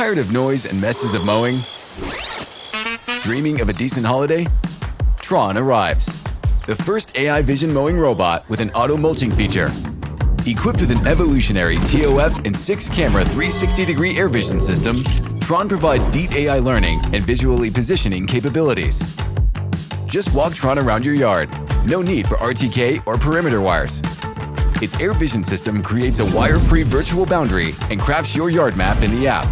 Tired of noise and messes of mowing? Dreaming of a decent holiday? Tron arrives. The first AI vision mowing robot with an auto-mulching feature. Equipped with an evolutionary TOF and 6-camera 360-degree air vision system, Tron provides deep AI learning and visually positioning capabilities. Just walk Tron around your yard. No need for RTK or perimeter wires. Its air vision system creates a wire-free virtual boundary and crafts your yard map in the app.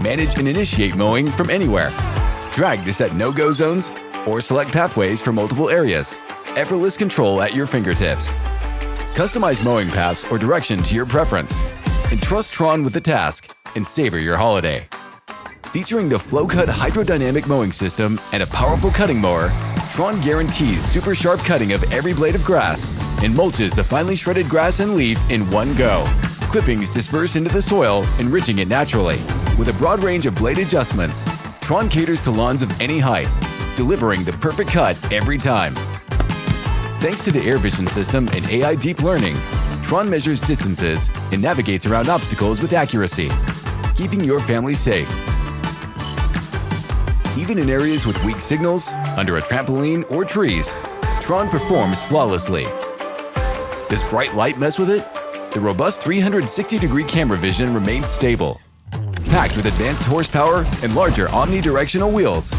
Manage and initiate mowing from anywhere. Drag to set no-go zones or select pathways for multiple areas. Effortless control at your fingertips. Customize mowing paths or direction to your preference. Entrust Tron with the task and savor your holiday. Featuring the FlowCut hydrodynamic mowing system and a powerful cutting mower, Tron guarantees super sharp cutting of every blade of grass and mulches the finely shredded grass and leaf in one go. Clippings disperse into the soil, enriching it naturally. With a broad range of blade adjustments, Tron caters to lawns of any height, delivering the perfect cut every time. Thanks to the air vision system and AI deep learning, Tron measures distances and navigates around obstacles with accuracy, keeping your family safe. Even in areas with weak signals, under a trampoline or trees, Tron performs flawlessly. Does bright light mess with it? The robust 360-degree camera vision remains stable. Packed with advanced horsepower and larger omnidirectional wheels,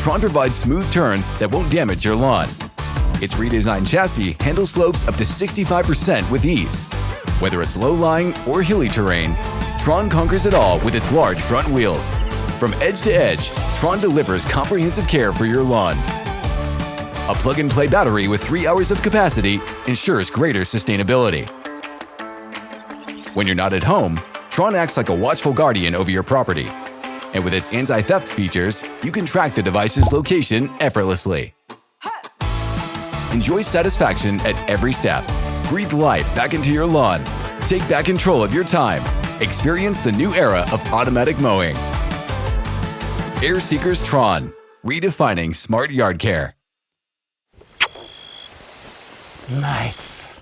Tron provides smooth turns that won't damage your lawn. Its redesigned chassis handles slopes up to 65% with ease. Whether it's low-lying or hilly terrain, Tron conquers it all with its large front wheels. From edge to edge, Tron delivers comprehensive care for your lawn. A plug-and-play battery with 3 hours of capacity ensures greater sustainability. When you're not at home, Tron acts like a watchful guardian over your property. And with its anti-theft features, you can track the device's location effortlessly. Enjoy satisfaction at every step. Breathe life back into your lawn. Take back control of your time. Experience the new era of automatic mowing. Air Seekers Tron, redefining smart yard care. Nice.